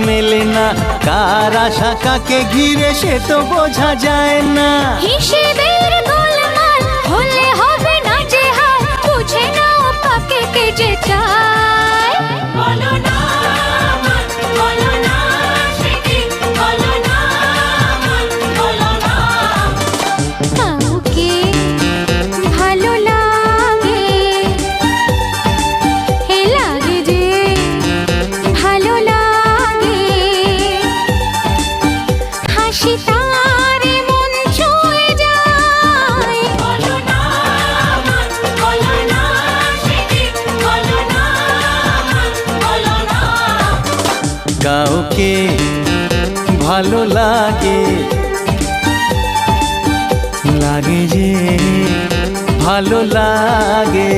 মেলে না, কার আশা কাকে ঘিরে সে তো বোঝা যায় না। হিসেবের গোলমাল হলে হবে না যে হাল, বুঝে নাও কাকে কে যে চায়। বলো না আমার, বলো না সে কি, বলো না আমার, বলো না। কাউকে ভালো লাগে, হে লাগে যে ভালো লাগে, হাসি তার মন ছুঁয়ে যায়। বলো না আমার, বলো না সে কি, বলো না আমার, বলো না। কাউকে ভালো লাগে, লাগে যে ভালো লাগে।